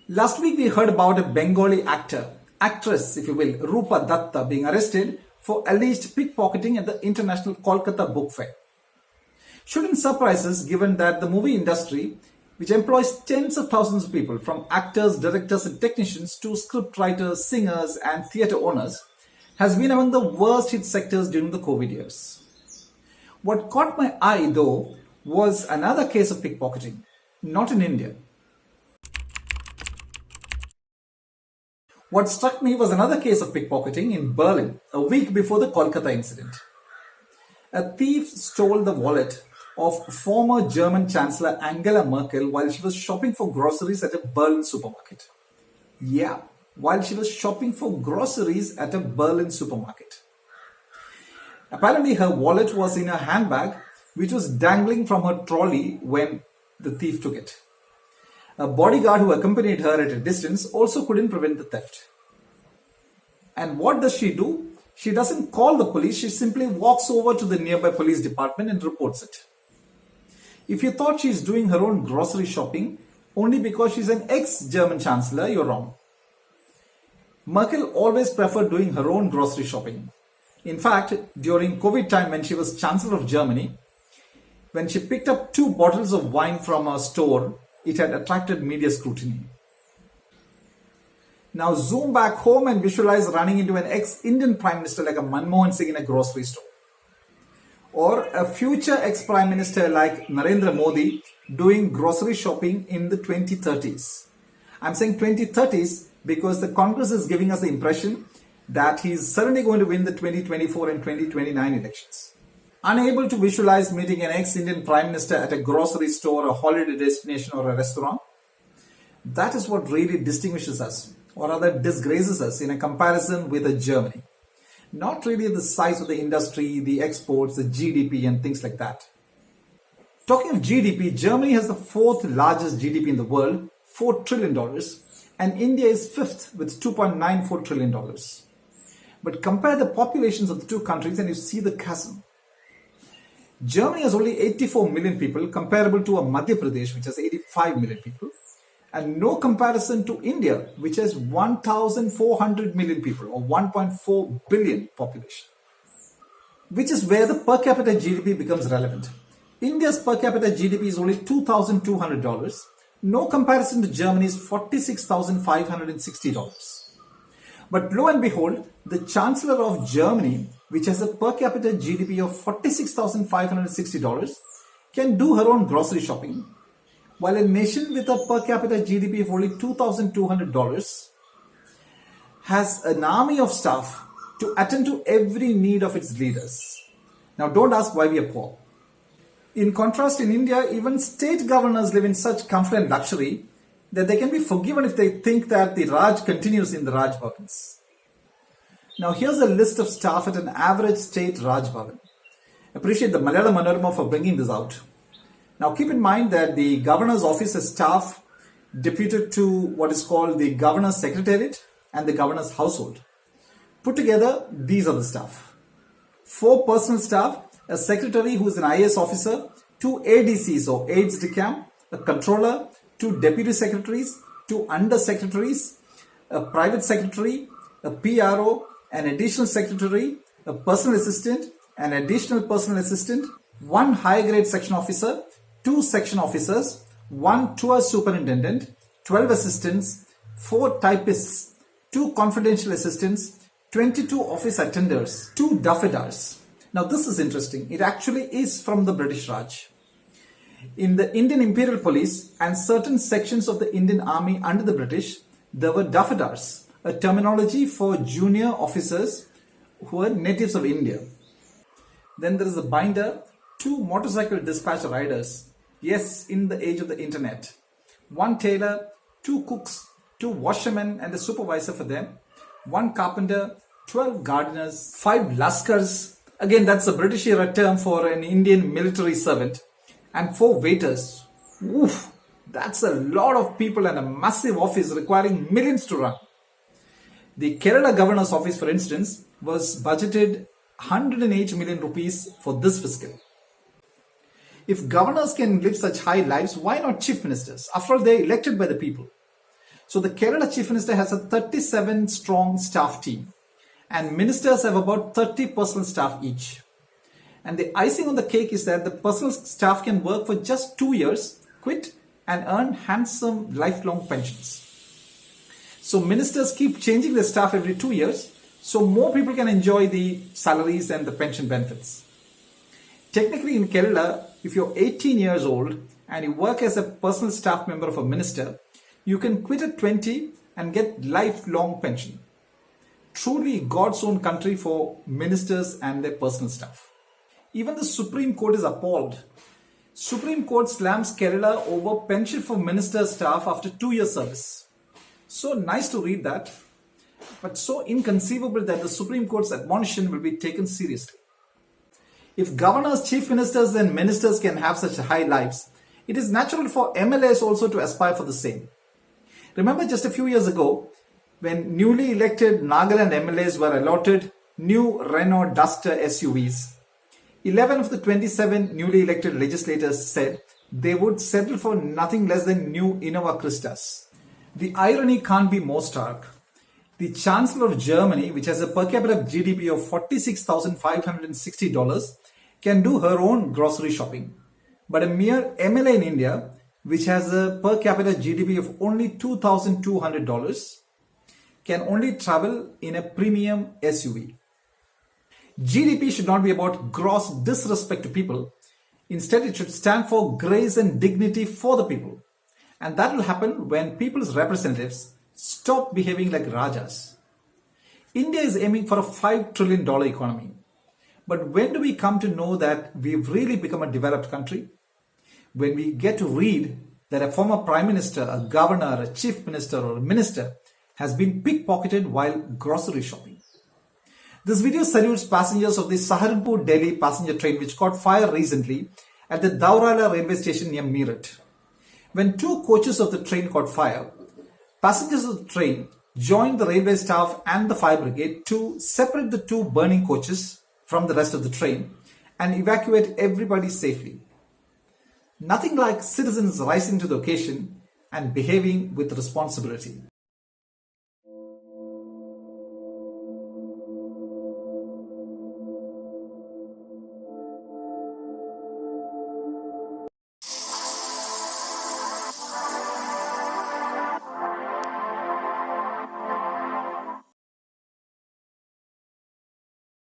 Last week we heard about a Bengali actress if you will, Rupa Datta being arrested for alleged pickpocketing at the International Kolkata Book Fair. Shouldn't surprise us given that the movie industry, which employs tens of thousands of people from actors, directors and technicians to script writers, singers and theatre owners, has been among the worst hit sectors during the COVID years. What caught my eye though was another case of pickpocketing, not in India. What struck me was another case of pickpocketing in Berlin a week before the Kolkata incident. A thief stole the wallet of former German Chancellor Angela Merkel while she was shopping for groceries at a Berlin supermarket. Yeah, while she was shopping for groceries at a Berlin supermarket. Apparently her wallet was in her handbag, which was dangling from her trolley when the thief took it. A bodyguard who accompanied her at a distance also couldn't prevent the theft. And what does she do? She doesn't call the police, she simply walks over to the nearby police department and reports it. If you thought she's doing her own grocery shopping only because she's an ex-German chancellor, you're wrong. Merkel always preferred doing her own grocery shopping. In fact, during COVID time when she was Chancellor of Germany, when she picked up 2 bottles of wine from a store, it had attracted media scrutiny. Now zoom back home and visualize running into an ex-Indian Prime Minister like a Manmohan Singh in a grocery store. Or a future ex-Prime Minister like Narendra Modi doing grocery shopping in the 2030s. I'm saying 2030s because the Congress is giving us the impression that he's certainly going to win the 2024 and 2029 elections. Unable to visualize meeting an ex-Indian Prime Minister at a grocery store, a holiday destination or a restaurant? That is what really distinguishes us, or rather disgraces us in a comparison with a Germany. Not really the size of the industry, the exports, the GDP and things like that. Talking of GDP, Germany has the 4th largest GDP in the world, $4 trillion, and India is 5th with $2.94 trillion. But compare the populations of the two countries and you see the chasm. Germany has only 84 million people, comparable to a Madhya Pradesh, which has 85 million people, and no comparison to India, which has 1,400 million people, or 1.4 billion population. Which is where the per capita GDP becomes relevant. India's per capita GDP is only $2,200, no comparison to Germany's $46,560. But lo and behold, the Chancellor of Germany, which has a per capita GDP of $46,560, can do her own grocery shopping, while a nation with a per capita GDP of only $2,200 has an army of staff to attend to every need of its leaders. Now don't ask why we are poor. In contrast, in India, even state governors live in such comfort and luxury that they can be forgiven if they think that the Raj continues in the Raj Bhavans. Now here's a list of staff at an average state Raj Bhavan. Appreciate the Malayalam Manorama for bringing this out. Now keep in mind that the governor's office has staff deputed to what is called the governor's secretariat and the governor's household. Put together, these are the staff. 4 personal staff, a secretary who is an IAS officer, 2 ADCs or aides de camp, a controller, 2 deputy secretaries, 2 under secretaries, a private secretary, a PRO, an additional secretary, a personal assistant, an additional personal assistant, 1 higher grade section officer, 2 section officers, 1 tour superintendent, 12 assistants, 4 typists, 2 confidential assistants, 22 office attenders, 2 daffodars. Now this is interesting. It actually is from the British Raj. In the Indian Imperial Police and certain sections of the Indian Army under the British, there were daffodars, a terminology for junior officers who are natives of India. Then there is a binder, 2 motorcycle dispatch riders, yes, in the age of the internet, 1 tailor, 2 cooks, 2 washermen and a supervisor for them, 1 carpenter, 12 gardeners, 5 laskars, again that's a British era term for an Indian military servant, and 4 waiters. Oof, that's a lot of people and a massive office requiring millions to run. The Kerala Governor's Office, for instance, was budgeted 108 million rupees for this fiscal. If governors can live such high lives, why not chief ministers? After all, they are elected by the people. So the Kerala Chief Minister has a 37 strong staff team and ministers have about 30 personal staff each. And the icing on the cake is that the personal staff can work for just 2 years, quit and earn handsome lifelong pensions. So ministers keep changing their staff every 2 years, so more people can enjoy the salaries and the pension benefits. Technically in Kerala, if you're 18 years old and you work as a personal staff member of a minister, you can quit at 20 and get lifelong pension. Truly God's own country for ministers and their personal staff. Even the Supreme Court is appalled. Supreme Court slams Kerala over pension for minister staff after 2 years service. So nice to read that, but so inconceivable that the Supreme Court's admonition will be taken seriously. If governors, chief ministers and ministers can have such high lives, it is natural for MLAs also to aspire for the same. Remember just a few years ago, when newly elected Nagaland MLAs were allotted new Renault Duster SUVs, 11 of the 27 newly elected legislators said they would settle for nothing less than new Innova Cristas. The irony can't be more stark. The Chancellor of Germany, which has a per capita GDP of $46,560, can do her own grocery shopping. But a mere MLA in India, which has a per capita GDP of only $2,200, can only travel in a premium SUV. GDP should not be about gross disrespect to people. Instead, it should stand for grace and dignity for the people. And that will happen when people's representatives stop behaving like Rajas. India is aiming for a $5 trillion economy. But when do we come to know that we've really become a developed country? When we get to read that a former prime minister, a governor, a chief minister or a minister has been pickpocketed while grocery shopping. This video salutes passengers of the Saharanpur-Delhi passenger train which caught fire recently at the Daurala railway station near Meerut. When 2 coaches of the train caught fire, passengers of the train joined the railway staff and the fire brigade to separate the 2 burning coaches from the rest of the train and evacuate everybody safely. Nothing like citizens rising to the occasion and behaving with responsibility.